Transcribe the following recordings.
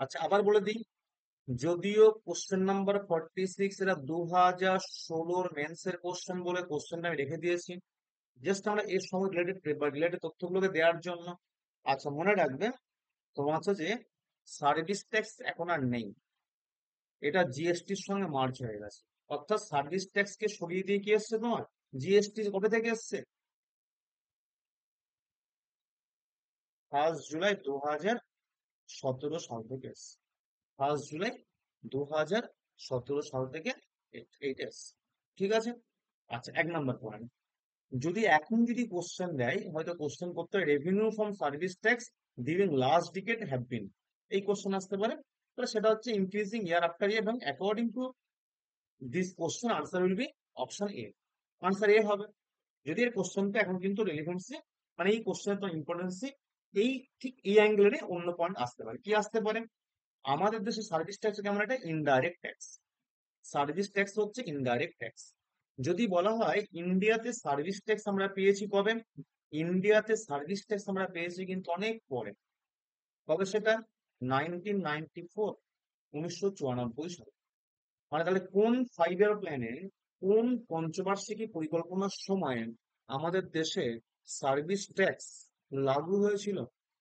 আচ্ছা, আবার বলে দিই, যদিও কোশ্চেন নাম্বার 46 এটা 2016 মেন্সের কোশ্চেন বলে কোশ্চেনটা আমি রেখে দিয়েছি, জাস্ট আমরা এর সঙ্গে রিলেটেড তথ্যগুলোকে দেওয়ার জন্য। আচ্ছা, মনে রাখবে তোমার হচ্ছে যে সার্ভিস ট্যাক্স এখন আর নেই, এটা জিএসটির সঙ্গে মার্জ হয়ে গেছে। অর্থাৎ সার্ভিস ট্যাক্স কে সরিয়ে দিয়ে কি এসছে তোমার, জিএসটি কবে থেকে এসছে, 1 জুলাই 2017 সাল থেকে এসছে। 1 জুলাই 2017 সাল থেকে এইটা এসছে। ঠিক আছে। আচ্ছা, 1 নম্বর পয়েন্ট, যদি এখন যদি কোশ্চেন দেয়, হয়তো কোশ্চেন করতে হয় revenue from service tax during last decade have been, এই কোশ্চেন আসতে পারে। তাহলে সেটা হচ্ছে ইনক্রিজিং ইয়ার আফটার ইয়ার, এবং according to this question answer will be option A, answer A হবে। যদি এর কোশ্চেনটা এখন কিন্তু রেলিভেন্সি, মানে এই কোশ্চেনের তো ইম্পর্টেন্সি, এই ঠিক এই অ্যাঙ্গেলে অন্য পয়েন্ট আসতে পারে। কি আসতে পারে, আমাদের দেশে সার্ভিস ট্যাক্স কেমন, একটা ইনডাইরেক্ট ট্যাক্স, সার্ভিস ট্যাক্স হচ্ছে ইনডাইরেক্ট ট্যাক্স। যদি বলা হয় ইন্ডিয়াতে সার্ভিস ট্যাক্স আমরা পেয়েছি কবে, ইন্ডিয়াতে সার্ভিস ট্যাক্স আমরা পেয়েছি কিন্তু অনেক পরে। কবে সেটা, 1994, 1994 সালে। মানে তাহলে কোন 5 ইয়ার প্ল্যানে, কোন পঞ্চবার্ষিকী পরিকল্পনার সময়ে আমাদের দেশে সার্ভিস ট্যাক্স লাগু হয়েছিল,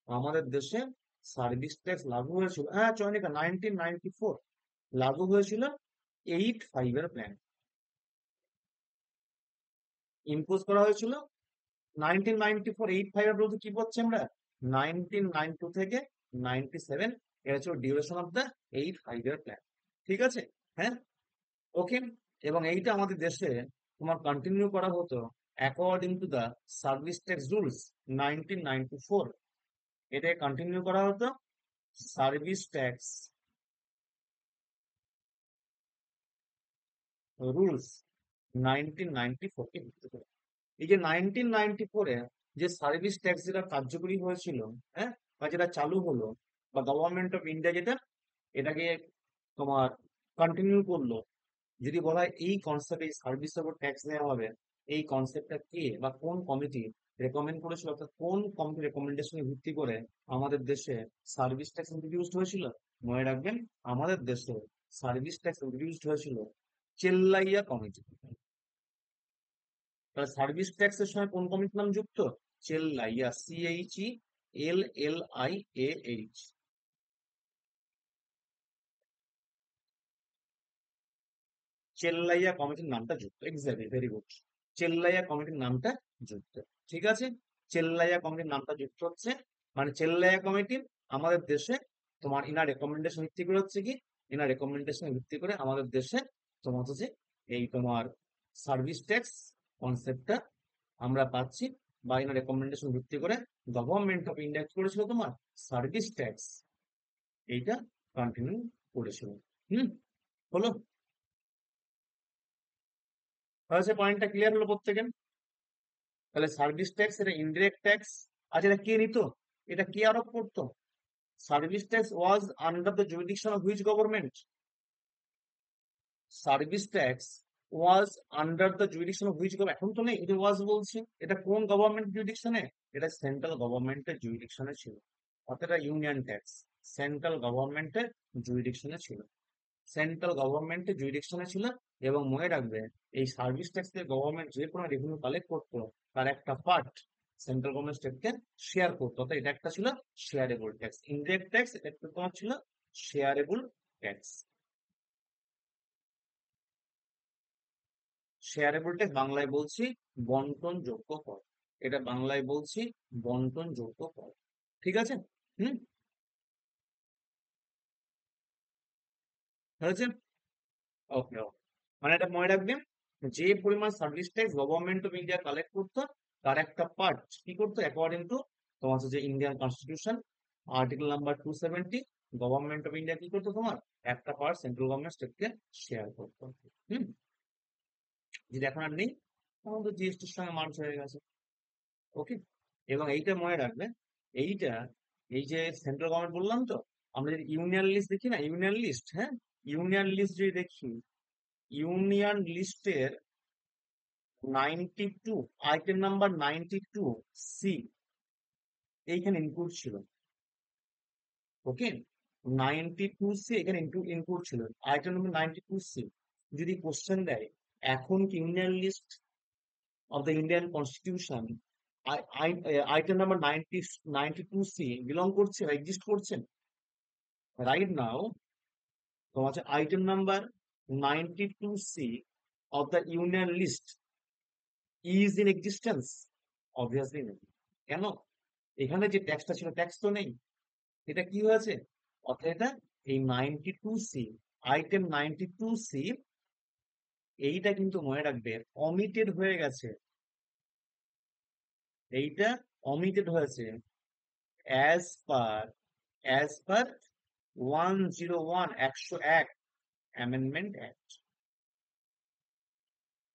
আমাদের দেশে সার্ভিস ট্যাক্স লাগু হয়েছিল, হ্যাঁ চয়নিকা, 1994 লাগু হয়েছিল 8 5 ইয়ার প্ল্যান, ইম্পোজ করা হয়েছিল 1994। 8 5 এর বলতে কি পাচ্ছি আমরা, 1992 থেকে 97, এটা হচ্ছে duration of the 8 5 year plan. ঠিক আছে। হ্যাঁ, ওকে। এবং এইটা আমাদের দেশে তোমার কন্টিনিউ করা হতো according to the service tax rules 1994, এটা কন্টিনিউ করা হতো সার্ভিস ট্যাক্স রুলস 1994 কে ভিত্তি করে। এই যে 1994-এ যে সার্ভিস ট্যাক্স যেটা কার্যকরী হয়েছিল, হ্যাঁ, বা যেটা চালু হলো, বা গভর্নমেন্ট অফ ইন্ডিয়া যেটা এটাকে তোমার কন্টিনিউ করলো, যদি বলা হয় এই কনসেপ্ট, এই সার্ভিসের উপর ট্যাক্স নেওয়া হবে, এই কনসেপ্টটা কে বা কোন কমিটি রেকমেন্ড করেছিল, অর্থাৎ কোন কমিটি রেকমেন্ডেশনে ভিত্তি করে আমাদের দেশে সার্ভিস ট্যাক্স ইন্ট্রোডিউসড হয়েছিল, মনে রাখবেন আমাদের দেশে সার্ভিস ট্যাক্স ইন্ট্রোডিউসড হয়েছিল চেল্লাইয়া কমিটি। তাহলে সার্ভিস ট্যাক্সের সঙ্গে কোন কমিটির নাম যুক্ত, চেল্লাইয়া, CHELLIAH, চেল্লাইয়া কমিটির নামটা যুক্ত, এক্স্যাক্টলি, ভেরি গুড, চেল্লাইয়া কমিটির নামটা যুক্ত। ঠিক আছে, চেল্লাইয়া কমিটির নামটা যুক্ত হচ্ছে, মানে চেল্লাইয়া কমিটি আমাদের দেশে তোমার ইনার রেকমেন্ডেশন ভিত্তি করে হচ্ছে কি, ইনার রেকমেন্ডেশন ভিত্তি করে আমাদের দেশে তোমার হচ্ছে যে এই তোমার সার্ভিস ট্যাক্স কনসেপ্টটা আমরা পাচ্ছি, বা ইনার রেকমেন্ডেশন ভিত্তি করে গভর্নমেন্ট অফ ইন্ডিয়া কি করেছিল, তোমার সার্ভিস ট্যাক্স এইটা কন্টিনিউ করেছিল। হুম, হলো, তাহলে পয়েন্টটা ক্লিয়ার হলো প্রত্যেকের। তাহলে সার্ভিস ট্যাক্স এটা ইনডিরেক্ট ট্যাক্স। আচ্ছা, এটা কে নিত, এটা কে আরোপ করতো, service tax was under the jurisdiction of which government, service tax was under the jurisdiction of which government, এখন তো নেই, এটা ওয়াজ বলছি, এটা কোন গভর্নমেন্ট জুরিডিকশনে, এটা সেন্ট্রাল গভর্নমেন্টের জুরিডিকশনে ছিল। অর্থাৎ এটা ইউনিয়ন ট্যাক্স, সেন্ট্রাল গভর্নমেন্টের জুরিডিকশনে ছিল, সেন্ট্রাল গভর্নমেন্টের জুরিডিকশনে ছিল। এবং মনে রাখবে এই সার্ভিস ট্যাক্স থেকে গভর্নমেন্ট যে কোনো রেভিনিউ কালেক্ট করতো, তার একটা পার্ট সেন্ট্রাল গভর্নমেন্ট স্টেটকে শেয়ার করতো, অর্থাৎ এটা একটা ছিল শেয়ারেবল ট্যাক্স। ইনডিরেক্ট ট্যাক্স এটা একটা তোমার ছিল শেয়ারেবল ট্যাক্স। শেয়ারেবল ট্যাক্স বাংলায় বলছি বন্টন যোগ্য কর, এটা বাংলায় বলছি বন্টন যোগ্য কর। ঠিক আছে। হুম, হয়েছে, ওকে ওকে। মানে এটা মনে রাখবেন, যে পরিমাণ service tax government of India collect করতো, তার একটা পার্ট কি করতো, অ্যাকর্ডিং টু তোমার হচ্ছে যে Indian constitution article number 270, government of India কি করতো, তোমার একটা পার্ট সেন্ট্রাল গভর্নমেন্ট স্টেটকে শেয়ার করতো। হুম, যেটা এখন আর নেই, তখন তো জিএসটির সঙ্গে মার্জ হয়ে গেছে। ওকে। এবং এইটা মনে রাখবেন, এইটা, এই যে সেন্ট্রাল গভর্নমেন্ট বললাম তো, আমরা যদি ইউনিয়ন লিস্ট দেখি না, ইউনিয়ন লিস্ট, হ্যাঁ, ইউনিয়ন লিস্ট যদি দেখি, ইউনিয়ন লিস্টের 92, আইটেম নাম্বার 92C এইখানে ইনক্লুড ছিল। ওকে। 92C এখানে ইনপুট ছিল, আইটেম নম্বর 92C। যদি কোশ্চেন দেয় এখন কি union list of the Indian constitution item number 92C belong করছে বা এক্সিস্ট করছেন, রাইট নাও তোমার হচ্ছে item number 92C of the union list is in existence? Obviously নেই। কেন? এখানে যে ট্যাক্সটা ছিল ট্যাক্স তো নেই, এটা কি হয়েছে? অর্থাৎ এটা এই 92C, আইটেম 92C এইটা কিন্তু মনে রাখবে অমিটেড হয়ে গেছে, এইটা অমিটেড হয়েছে as per as per 101 101 amendment act.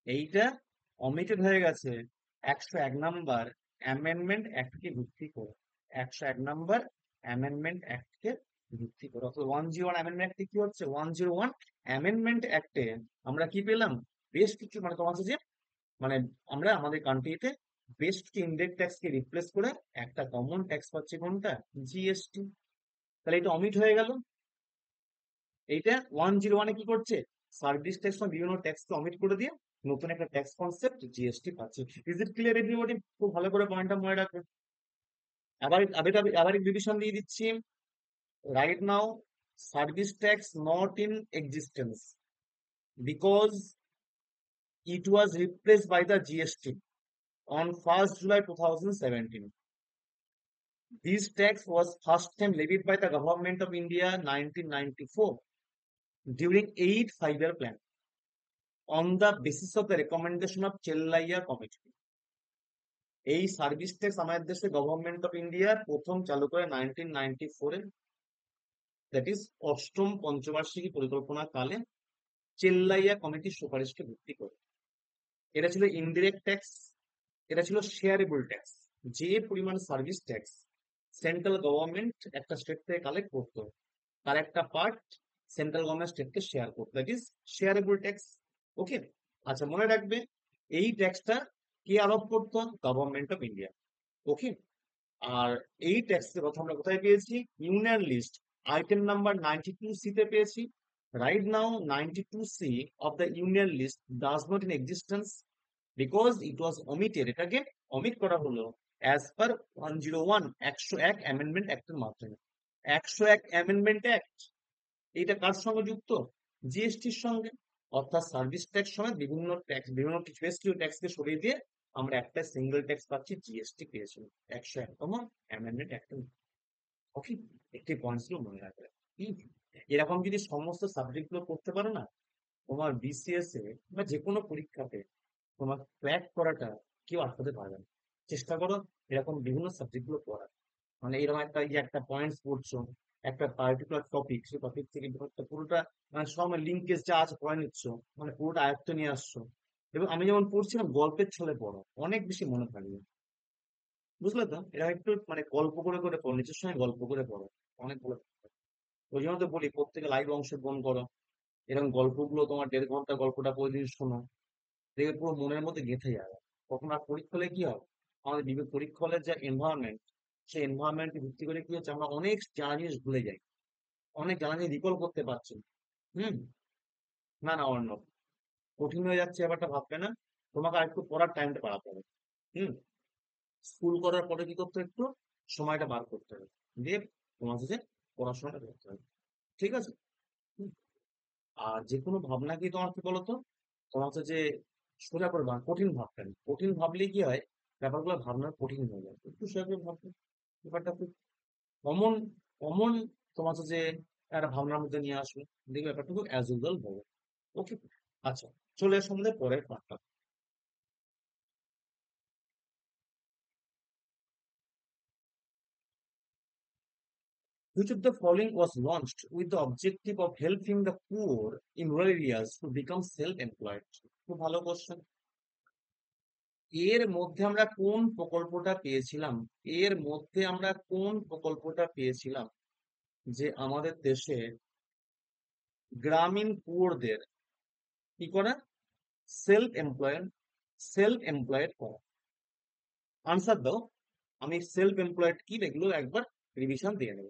এইটা অমিটেড হয়ে গেছে 101 নাম্বার অ্যামেন্ডমেন্ট অ্যাক্টকে ভিত্তি করে, 101 নাম্বার অ্যামেন্ডমেন্ট অ্যাক্টকে ভিত্তি করে। অর্থাৎ 101 অ্যামেন্ডমেন্ট অ্যাক্টে কি হচ্ছে, 101 অ্যামেন্ডমেন্ট অ্যাক্টে আমরা কি পেলাম, বেশ কিছু মানে তোমার হচ্ছে যে মানে আমরা আমাদের কান্ট্রিতে বেশ কিছু ইনডাইরেক্ট ট্যাক্সকে রিপ্লেস করে একটা কমন ট্যাক্স পাচ্ছি, কোনটা? জিএসটি। তাহলে এটা অমিট হয়ে গেল। এইটা 101-এ কি করছে, সার্ভিস ট্যাক্স বা বিভিন্ন ট্যাক্সকে অমিট করে দিয়ে নতুন একটা ট্যাক্স কনসেপ্ট জিএসটি পাচ্ছে। Is it clear everybody? খুব ভালো করে পয়েন্টটা মনে রাখবে। আবার আবার আবার রিভিশন দিয়ে দিচ্ছি। Right now service tax not in existence because it was replaced by the GST on 1st July 2017. This tax was first time levied by the Government of India 1994 during 8 5-year plan on the basis of the recommendation of Chellaiya Committee. এই service tax আমাদের দেশে government of India প্রথম চালু করে 1994-এ, that is অষ্টম পঞ্চবার্ষিকী পরিকল্পনা কালে চেল্লাইয়া কমিটির সুপারিশকে ভিত্তি করে। এটা ছিল ইনডিরেক্ট ট্যাক্স, এটা ছিল শেয়ারেবল ট্যাক্স। যে পরিমাণ সার্ভিস ট্যাক্স সেন্ট্রাল গভর্নমেন্ট একটা স্টেট থেকে কালেক্ট করতো তার একটা পার্ট সেন্ট্রাল গভর্নমেন্ট স্টেটকে শেয়ার করতো, দ্যাট ইজ শেয়ারেবল ট্যাক্স। ওকে, আচ্ছা মনে রাখবে এই ট্যাক্সটা কে আরোপ করতো, গভর্নমেন্ট অফ ইন্ডিয়া। ওকে, আর এই ট্যাক্সের কথা আমরা কোথায় পেয়েছি, union list item number 92C তে পেয়েছি। Right now 92C of the union list does not in existence because it was omitted, এটাকে অমিট করা হলো as per 101 101 অ্যামেন্ডমেন্ট অ্যাক্টের মাধ্যমে। 101 অ্যামেন্ডমেন্ট অ্যাক্ট এটা কার সঙ্গে যুক্ত, জিএসটির সঙ্গে। অর্থাৎ সার্ভিস ট্যাক্স সমেত বিভিন্ন ট্যাক্স বিভিন্ন কিছু বেশ কিছু ট্যাক্সকে সরিয়ে দিয়ে আমরা একটা সিঙ্গেল ট্যাক্স পাচ্ছি, জিএসটি পেয়েছি 101তম অ্যামেন্ডমেন্ট অ্যাক্ট। ওকে, একটি পয়েন্টস গুলো মনে রাখবে। হুম, এরকম যদি সমস্ত সাবজেক্ট গুলো করতে পারো না, তোমার বিসিএস এ বা যে কোনো পরীক্ষাতে তোমার ক্র্যাক করাটা কেউ আটকাতে পারবে না। চেষ্টা করো এরকম বিভিন্ন সাবজেক্ট গুলো পড়ার, মানে এরকম একটা এই যে একটা পয়েন্টস পড়ছো, একটা পার্টিকুলার টপিক, সেই টপিক থেকে একটা পুরোটা মানে সব লিঙ্কেজ যা আছে পড়ে নিচ্ছ, মানে পুরোটা আয়ত্ত নিয়ে আসছো। এবং আমি যেমন পড়ছিলাম গল্পের ছলে পড়ো, অনেক বেশি মনে থাকবে। বুঝলে তো, এরকম একটু মানে গল্প করে করে পড়ো, নিজের সঙ্গে গল্প করে পড়ো, অনেক ভালো থাকবে। ওই জন্য তো বলি প্রত্যেকে লাইভ অংশগ্রহণ করো, এরকম গল্পগুলো তোমার 1.5 ঘন্টা গল্পটা প্রতিদিন শোনো, দেখবে পুরো মনের মধ্যে গেঁথে যাবে। তখন আর পরীক্ষা হলে কি হবে, আমাদের বিবেক পরীক্ষা হলে যে এনভায়রনমেন্ট, সেই এনভায়রনমেন্টকে ভিত্তি করে কি হচ্ছে আমরা অনেক জানা জিনিস ভুলে যাই, অনেক জানা জিনিস রিকল করতে পারছি না। হুম, না না অন্য কঠিন হয়ে যাচ্ছে ব্যাপারটা ভাববে না, তোমাকে আর একটু পড়ার টাইমটা বাড়াতে হবে। হুম, স্কুল করার পরে কি করতে হবে, একটু সময়টা বার করতে হবে, দিয়ে তোমার হচ্ছে পড়াশোনাটা করতে হবে। ঠিক আছে? হুম, আর যে কোনো ভাবনা কি তোমার কি বলতো, তোমার হচ্ছে যে সোজা করে কঠিন ভাবতে নেই, কঠিন ভাবলে কি হয় ব্যাপারগুলো ভাবনা কঠিন হয়ে যায়, একটু সোজা করে ভাবতে ব্যাপারটা খুব কমন কমন তোমার হচ্ছে যে একটা ভাবনার মধ্যে নিয়ে আসবে, দেখবে ব্যাপারটা খুব অ্যাজ ইউজুয়াল হবে। ওকে, আচ্ছা চলে আসো আমাদের পরের পার্টটা। Which of the following was launched with the objective of helping the poor in rural areas to become self-employed? খুব ভালো কোশ্চেন। এর মধ্যে আমরা কোন প্রকল্পটা পেয়েছিলাম, এর মধ্যে আমরা কোন প্রকল্পটা পেয়েছিলাম যে আমাদের দেশে গ্রামীণ পুয়ারদের কি করা, সেলফ এমপ্লয়েড করা। আনসার দাও, আমি সেলফ এমপ্লয়েড কি এগুলো একবার রিভিশন দিয়ে নেব।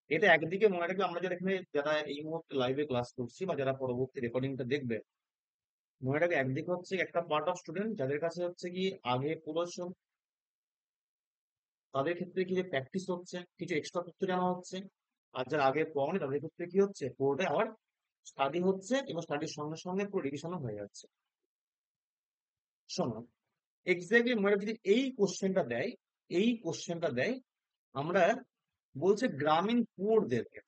এটা একদিকে মনে রাখবে, আমরা যারা এখানে যারা এই মুহূর্তে লাইভে ক্লাস করছি বা যারা পরবর্তী রেকর্ডিংটা দেখবে, মনে রাখবে একদিকে হচ্ছে একটা পার্ট অফ স্টুডেন্ট যাদের কাছে হচ্ছে কি আগে পুরো তাদের ক্ষেত্রে কি যে প্র্যাকটিস হচ্ছে, কিছু এক্সট্রা তথ্য জানা হচ্ছে। আর যারা আগে পড়েনি তাদের ক্ষেত্রে কি হচ্ছে, পুরোটাই আবার স্টাডি হচ্ছে এবং স্টাডির সঙ্গে সঙ্গে পুরো রিভিশনও হয়ে যাচ্ছে। শোনো, এক্স্যাক্টলি মনে যদি এই কোশ্চেনটা দেয় আমরা বলছে গ্রামীণ পুরোদেরকে,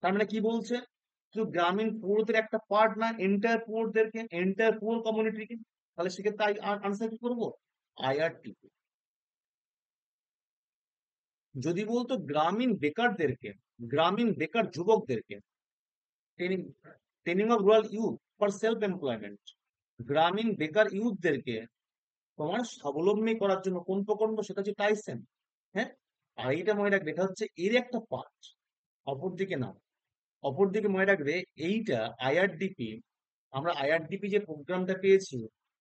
তার মানে কি বলছে, শুধু গ্রামীণ পুরোদের একটা পার্ট না, এন্টায়ার পুরোদেরকে, এন্টায়ার পুরো কমিউনিটিকে। তাহলে সেক্ষেত্রে আনসার কি করবো, আইআরটি। যদি বলতো গ্রামীণ বেকারদেরকে, গ্রামীণ বেকার যুবকদেরকে, training training of rural youth for self employment, গ্রামীণ বেকার ইউথদেরকে তোমার স্বাবলম্বী করার জন্য কোন প্রকল্প, সেটা হচ্ছে টাইসেন। হ্যাঁ, আর এইটা মনে রাখবে এটা হচ্ছে এর একটা পার্ট, অপরদিকে না। অপরদিকে মনে রাখবে এইটা আইআরডিপি, আমরা আইআরডিপি যে প্রোগ্রামটা পেয়েছি,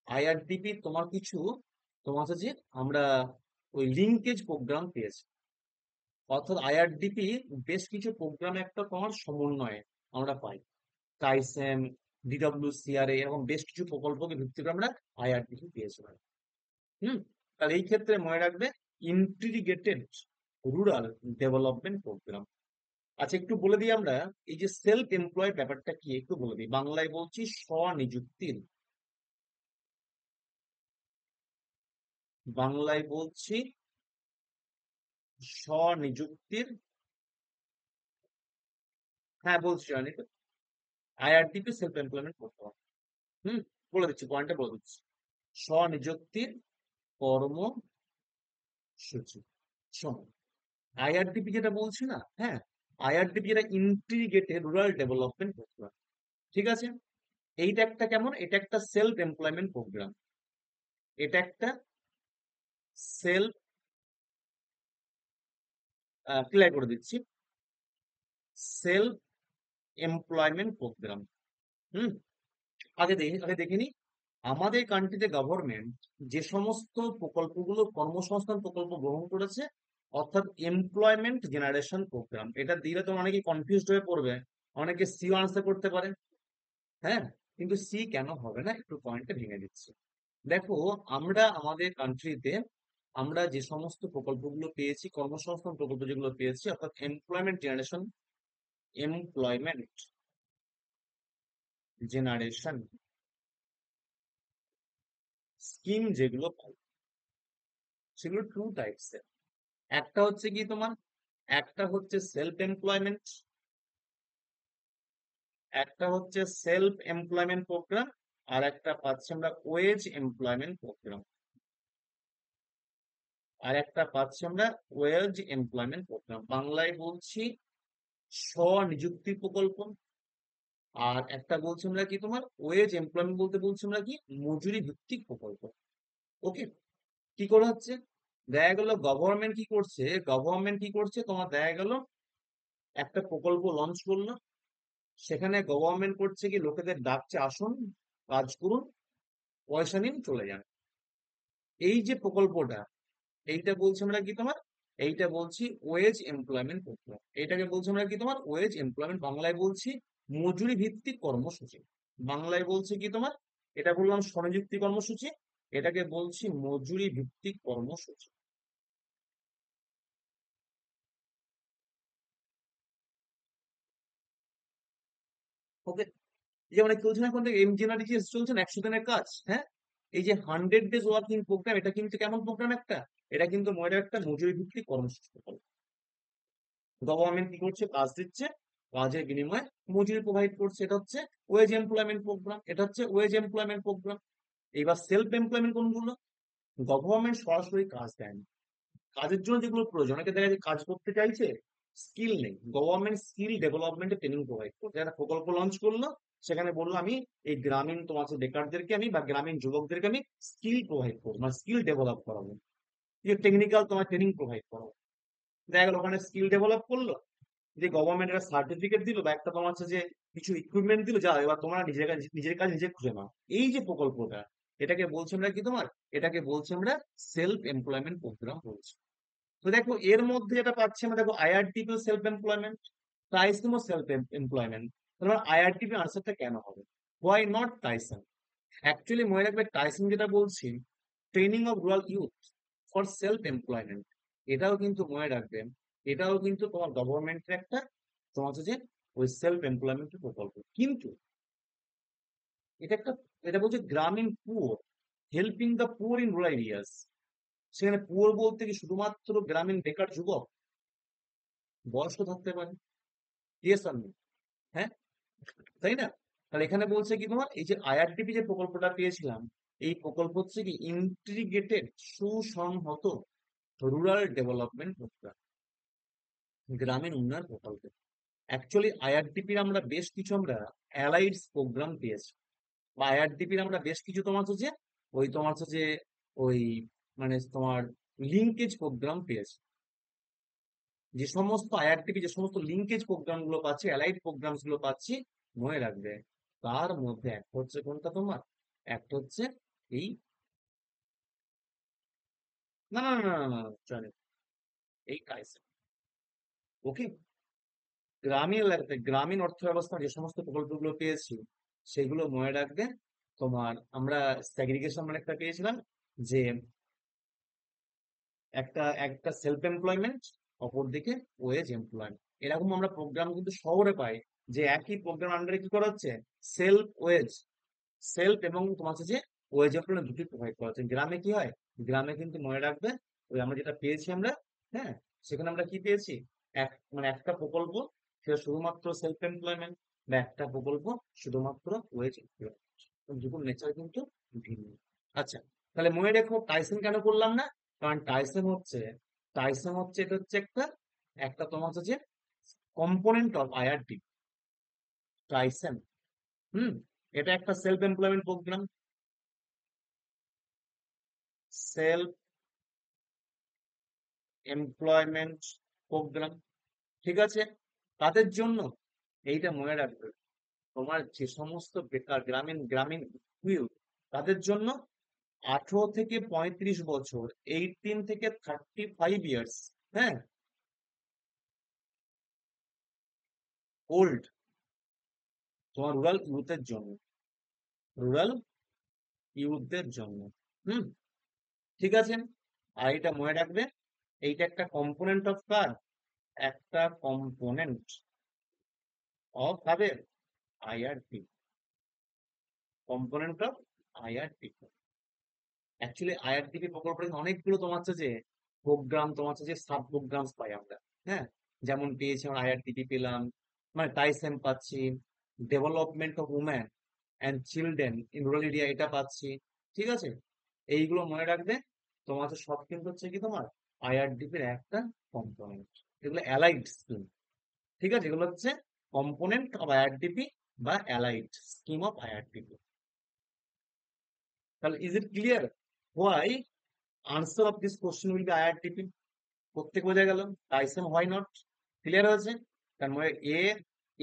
আইআরডিপি তোমার কিছু, তোমার হচ্ছে যে আমরা ওই লিঙ্কেজ প্রোগ্রাম পেয়েছি। অর্থাৎ আইআরডিপি বেশ কিছু প্রোগ্রাম একটা তোমার সমন্বয়ে আমরা পাই, টাইসেন, ডিডব্লিউসিআরএ, এরকম বেশ কিছু প্রকল্পকে ভিত্তি করে আমরা আইআরডিপি পেয়েছিলাম। হুম, তাহলে এই ক্ষেত্রে মনে রাখবে ইন্টিগ্রেটেড রুরাল ডেভেলপমেন্ট প্রোগ্রাম। আচ্ছা, একটু বলে দিই আমরা এই যে সেলফ এমপ্লয় ব্যাপারটা কি, একটু বলে দিই। বাংলায় বলছি স্বনিযুক্তির, বাংলায় বলছি স্বনিযুক্তির, হ্যাঁ বলছি অনেক, আইআরডিপি সেলফ এমপ্লয়মেন্ট করতে হবে। হুম, বলে দিচ্ছি, পয়েন্টটা বলে দিচ্ছি। স্বনিযুক্তির কর্মসূচি। শোনো, আইআরডিপি যেটা বলছি না, হ্যাঁ, আইআরডিপি যেটা ইন্টিগ্রেটেড রুরাল ডেভেলপমেন্ট প্রোগ্রাম, ঠিক আছে। এইটা একটা কেমন, এটা একটা সেলফ এমপ্লয়মেন্ট প্রোগ্রাম, এটা একটা সেলফ, ক্লিয়ার করে দিচ্ছি, সেলফ এমপ্লয়মেন্ট প্রোগ্রাম। হুম, আগে দেখে নি আমাদের কান্ট্রিতে গভর্নমেন্ট যে সমস্ত প্রকল্পগুলো কর্মসংস্থান প্রকল্প গ্রহণ করেছে, অর্থাৎ এমপ্লয়মেন্ট জেনারেশন প্রোগ্রাম। এটা দিলে তো অনেকে কনফিউজড হয়ে পড়বে, অনেকে সি আনসার করতে পারে। হ্যাঁ, কিন্তু সি কেন হবে না, একটু পয়েন্টটা ভেঙে দিচ্ছি। দেখো, আমরা আমাদের কান্ট্রিতে আমরা যে সমস্ত প্রকল্পগুলো পেয়েছি, কর্মসংস্থান প্রকল্প যেগুলো পেয়েছি, অর্থাৎ এমপ্লয়মেন্ট জেনারেশন স্কিম যেগুলো পাই, সেগুলো টু টাইপস এর। একটা হচ্ছে কি তোমার, একটা হচ্ছে সেলফ এমপ্লয়মেন্ট, একটা হচ্ছে সেলফ এমপ্লয়মেন্ট প্রোগ্রাম, আর একটা পাচ্ছি আমরা ওয়েজ এমপ্লয়মেন্ট প্রোগ্রাম, আর একটা পাচ্ছি আমরা ওয়েজ এমপ্লয়মেন্ট প্রোগ্রাম। বাংলায় বলছি স্বনিযুক্তি প্রকল্প, আর একটা বলছি আমরা কি তোমার ওয়েজ এমপ্লয়মেন্ট, বলতে বলছি আমরা কি মজুরি ভিত্তিক প্রকল্প। ওকে, কি করে হচ্ছে, দেখা গেল গভর্নমেন্ট কি করছে তোমার, দেখা গেল একটা প্রকল্প লঞ্চ করলো, সেখানে গভর্নমেন্ট করছে কি লোকেদের ডাকছে, আসুন কাজ করুন, পয়সা নিন চলে যান। এই যে প্রকল্পটা, এইটা বলছি আমরা কি তোমার, এইটা বলছি ওয়েজ এমপ্লয়মেন্ট প্রোগ্রাম। এটাকে বলছি আমরা কি তোমার ওয়েজ এমপ্লয়মেন্ট, বাংলায় বলছি মজুরি ভিত্তিক কর্মসূচি। বাংলায় বলছি কি তোমার, এটা বললাম স্বনিযুক্তি কর্মসূচি, এটাকে বলছি মজুরি ভিত্তিক কর্মসূচি। ওকে, যেমন চলছে না এখন থেকে এমজিএনআরইজিএস চলছে না, 100 দিনের কাজ, হ্যাঁ। এই যে 100 ডেজ ওয়ার্কিং প্রোগ্রাম, এটা কিন্তু কেমন প্রোগ্রাম একটা, এটা কিন্তু মনে একটা মজুরি ভিত্তিক কর্মসূচি। গভর্নমেন্ট কি করছে, কাজ দিচ্ছে, কাজের বিনিময়ে মজুরি প্রোভাইড করছে, এটা হচ্ছে ওয়েজ এমপ্লয়মেন্ট প্রোগ্রাম, এটা হচ্ছে ওয়েজ এমপ্লয়মেন্ট প্রোগ্রাম। এবার সেলফ এমপ্লয়মেন্ট কোনগুলো, গভর্নমেন্ট সরাসরি কাজ দেয় না, কাজের জন্য যেগুলো প্রয়োজন, অনেকে দেখা যায় কাজ করতে চাইছে, স্কিল নেই, গভর্নমেন্ট স্কিল ডেভেলপমেন্টে ট্রেনিং প্রোভাইড করছে। একটা প্রকল্প লঞ্চ করলো, সেখানে বললো আমি এই গ্রামীণ তোমার হচ্ছে বেকারদেরকে আমি বা গ্রামীণ যুবকদেরকে আমি স্কিল প্রোভাইড করবো, মানে স্কিল ডেভেলপ করাবো, যে টেকনিক্যাল তোমার ট্রেনিং প্রোভাইড করাবো। দেখা গেল ওখানে স্কিল ডেভেলপ করলো, যে গভর্নমেন্ট একটা সার্টিফিকেট দিল বা একটা তোমার হচ্ছে যে কিছু ইকুইপমেন্ট দিল, যা এবার তোমরা নিজের কাজ নিজে খুঁজে নাও। এই যে প্রকল্পটা, এটাকে বলছি আমরা কি তোমার, এটাকে বলছি আমরা সেলফ এমপ্লয়মেন্ট প্রোগ্রাম বলছি। তো দেখো এর মধ্যে যেটা পাচ্ছি আমরা, দেখো আইআরটিপি সেলফ এমপ্লয়মেন্ট, টাইসনও সেলফ এমপ্লয়মেন্ট। তাহলে আইআরটিপি আনসারটা কেন হবে? Why not Tyson? অ্যাকচুয়ালি মনে রাখবে টাইসন যেটা বলছি, training of rural youth for self employment, এটাও কিন্তু মনে রাখবেন, এটাও কিন্তু তোমার গভর্নমেন্টের একটা, তোমার হচ্ছে যে ওই সেলফ এমপ্লয়মেন্টের প্রকল্প। কিন্তু এটা একটা, এটা বলছে গ্রামীণ poor, helping the poor in rural areas. সেখানে পুয়ার বলতে কি শুধুমাত্র গ্রামীণ বেকার যুবক? বয়স্ক থাকতে পারে, ইয়েস আর নো? হ্যাঁ, তাই না? তাহলে এখানে বলছে কি, তোমার এই যে আইআরডিপি যে প্রকল্পটা পেয়েছিলাম, এই প্রকল্প হচ্ছে কি ইন্টিগ্রেটেড সুসংহত রুরাল ডেভেলপমেন্ট প্রোগ্রাম, গ্রামীণ উন্নয়ন প্রকল্প। অ্যাকচুয়ালি আইআরডিপির আমরা বেশ কিছু আমরা অ্যালাইডস প্রোগ্রাম পেয়েছি, বা আইআরডিপির আমরা বেশ কিছু তোমার হচ্ছে যে ওই তোমার হচ্ছে যে ওই মানে তোমার লিঙ্কেজ প্রোগ্রাম পেয়েছি। যে সমস্ত আইআরটিপি যে সমস্ত লিঙ্কেজ প্রোগ্রাম গুলো পাচ্ছি, অ্যালাইড প্রোগ্রামস গুলো পাচ্ছি, মনে রাখবে তার মধ্যে একটা হচ্ছে কোনটা তোমার, একটা হচ্ছে এই, না না না না না, চলে এই কাইসে। ওকে, গ্রামীণ এলাকাতে গ্রামীণ অর্থ ব্যবস্থা যে সমস্ত প্রকল্পগুলো পেয়েছি, সেগুলো মনে রাখবে। তোমার আমরা সেগ্রিগেশন মানে একটা পেয়েছিলাম, যে একটা একটা সেলফ এমপ্লয়মেন্ট, অপরদিকে ওয়েজ এমপ্লয়মেন্ট। এরকম আমরা প্রোগ্রাম কিন্তু শহরে পাই, যে একই প্রোগ্রাম আন্ডারে কি করা হচ্ছে, সেলফ ওয়েজ, সেলফ এবং তোমার হচ্ছে যে ওয়েজ এমপ্লয়মেন্ট দুটি প্রোভাইড করা হচ্ছে। গ্রামে কি হয়, গ্রামে কিন্তু মনে রাখবে ওই আমরা যেটা পেয়েছি আমরা, হ্যাঁ, সেখানে আমরা কি পেয়েছি, এক মানে একটা প্রকল্প সেটা শুধুমাত্র সেলফ এমপ্লয়মেন্ট, বা একটা প্রকল্প শুধুমাত্র ওয়েজ এমপ্লয়মেন্ট, দুটোর নেচার কিন্তু ভিন্ন। আচ্ছা, তাহলে মনে রেখো টাইসন কেন করলাম না, কারণ টাইসন হচ্ছে এটা হচ্ছে একটা, একটা তোমার হচ্ছে যে কম্পোনেন্ট অফ আইআরটি, টাইসন। হুম, এটা একটা self employment programme, self employment programme, ঠিক আছে? তাদের জন্য এইটা মনে রাখবে, তোমার যে সমস্ত বেকার গ্রামীণ গ্রামীণ youth, তাদের জন্য 18 থেকে 35 বছর, 18 থেকে 35 ইয়ার্স, হ্যাঁ, ওল্ড, তোমার রুরাল ইউথের জন্য, রুরাল ইউথদের জন্য। হুম, ঠিক আছে। আর এটা মনে রাখবে, এইটা একটা কম্পোনেন্ট অফ কার, একটা কম্পোনেন্ট অফ কাদের, IRP, component of IRP. Actually IRDP প্রকল্পের অনেকগুলো তোমার হচ্ছে যে প্রোগ্রাম, তোমার হচ্ছে যে সাব প্রোগ্রামস পাই আমরা, হ্যাঁ, যেমন পেয়েছি আমরা আইআরডিপি পেলাম, মানে টাইসেম পাচ্ছি, development of woman and children in rural area এটা পাচ্ছি, ঠিক আছে? এইগুলো মনে রাখবে, তোমার হচ্ছে সব কিন্তু হচ্ছে কি তোমার আইআরডিপির একটা কম্পোনেন্ট, এগুলো অ্যালাইড স্কিম, ঠিক আছে? এগুলো হচ্ছে কম্পোনেন্ট অফ আইআরডিপি বা অ্যালাইড স্কিম অফ আইআরডিপি। তাহলে is it clear why answer of this question will be IRTP? প্রত্যেক বোঝা গেল, টাইসন হোয়াই নট, ক্লিয়ার হয়েছে? তার মানে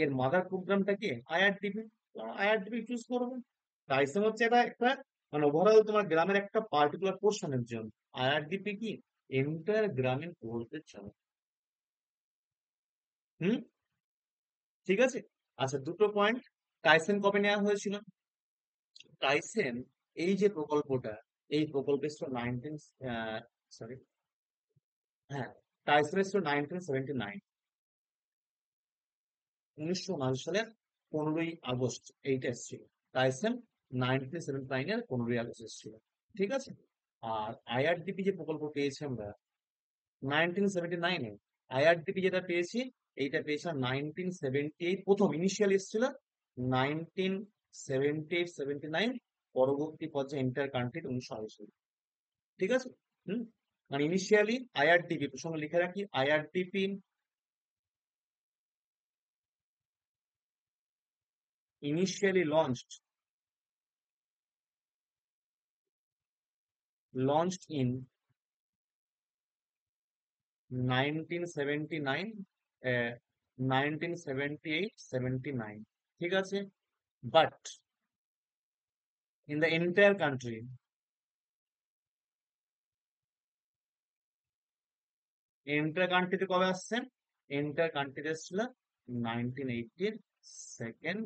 এর মাদার প্রোগ্রামটা কি, আইআরটিপি, আইআরটিপি চুজ করবে। টাইসন হচ্ছে এটা একটা মানে ওভারঅল তোমার গ্রামের একটা পার্টিকুলার পোর্শনের জন্য, আইআরডিপি কি এন্টার গ্রামীণ প্রকল্পের জন্য। হুম, ঠিক আছে। আচ্ছা, দুটো পয়েন্ট, টাইসন কবে নেওয়া হয়েছিল? টাইসন এই যে প্রকল্পটা, এই প্রকল্পের নাইনটিন, সরি, হ্যাঁ, টাইসন এসেছিল 1979, 1979 সালের 15ই আগস্ট এইটা এসেছিল। টাইসন 1979-এর 15ই আগস্ট এসেছিল, ঠিক আছে? আর আইআরডিপি যে প্রকল্প পেয়েছি আমরা 1979-এ, আইআরডিপি যেটা পেয়েছি, এইটা পেয়েছিলাম 1978, প্রথম ইনিশিয়াল এসেছিল 1978-79, পরবর্তী পর্যায়ে ইন্টার কান্ট্রি 1928, ঠিক আছে? হুম, মানে ইনিশিয়ালি আইআরডিপি, প্রসঙ্গে লিখে রাখি, আইআরডিপি initially launched in 1979, 1978-79, ঠিক আছে? But in the entire country, enter কান্ট্রিতে কবে আসছে? এন্টার কান্ট্রিতে এসেছিল 1980 সেকেন্ড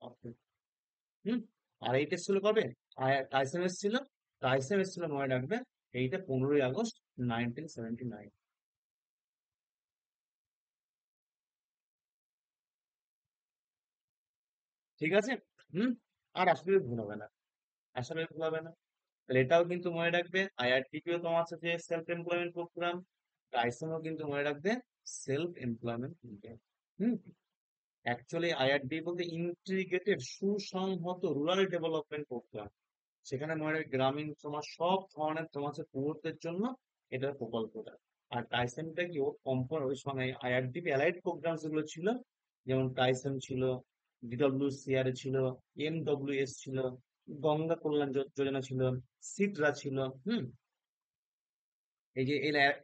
অক্টোবর। হুম। আর এইটা এসেছিল কবে? টাইসন এসেছিল, টাইসন এসেছিল মনে রাখবে, এইটা 15ই আগস্ট 1979। ঠিক আছে। হুম। আর আসলে ভুল হবে না, আসলে ভুল হবে না। তাহলে এটাও কিন্তু মনে রাখবে, আইআরটিপিও তোমার সাথে সেলফ এমপ্লয়মেন্ট প্রোগ্রাম, টাইসনও কিন্তু মনে রাখবে সেলফ এমপ্লয়মেন্ট প্রোগ্রাম। হুম। অ্যাকচুয়ালি আইআরডি বলতে ইন্টিগ্রেটেড সুসংহত রুরাল ডেভেলপমেন্ট প্রোগ্রাম। সেখানে মনে রাখবে গ্রামীণ সমাজ সব ধরনের তোমার প্রমোটের জন্য এটার প্রকল্পটা। আর টাইসনটা কি ওর কম্পন ওই সময় আইআরডিপি অ্যালাইড প্রোগ্রাম যেগুলো ছিল, যেমন টাইসন ছিল, ডিডব্লিউসিআর ছিল, এমডব্লিউএস ছিল, গঙ্গা কল্যাণ যোজনা ছিল, সিটরা ছিল। হুম। এই যে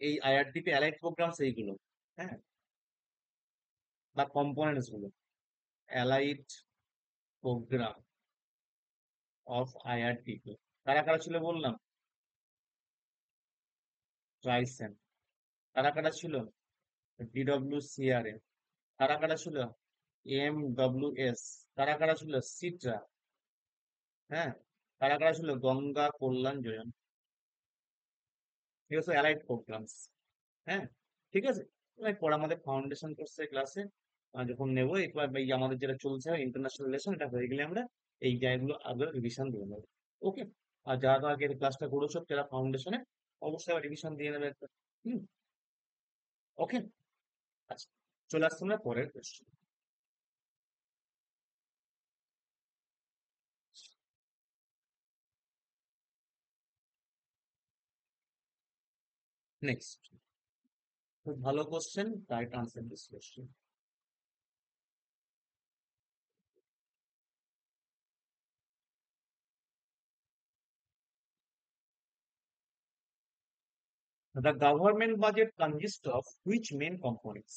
এই আইআরডিপি অ্যালাইড প্রোগ্রাম এইগুলো, হ্যাঁ, বা কম্পোনেন্টস গুলো, অ্যালাইড প্রোগ্রাম অফ আইআরডিপি। কারা কারা ছিল বললাম? ট্রাইসেন। কারা কারা ছিল? ডিডব্লিউসিআরএ। কারা কারা ছিল? এমডব্লিউএস। কারা কারা ছিল? সিট্রা। হ্যাঁ। কারা কারা ছিল? গঙ্গা কল্যাণ যোজনা। ঠিক আছে, অ্যালাইড প্রোগ্রামস। হ্যাঁ। ঠিক আছে। এরপর আমাদের ফাউন্ডেশন কোর্সের ক্লাসে যখন নেবো, এরপর এই আমাদের যেটা চলছে ইন্টারন্যাশনাল রিলেশন, এটা হয়ে গেলে আমরা এই জায়গাগুলো আগে রিভিশন দিয়ে নেবো। ওকে। আর যারা তো আগের ক্লাসটা করেছো যারা ফাউন্ডেশনে, অবশ্যই রিভিশন দিয়ে নেবে একটা। হুম। ওকে। আচ্ছা, চলে আসছে আমরা পরের কোয়েশ্চেন। নেক্সট, খুব ভালো question, right answer this question. The government budget consists of which main components?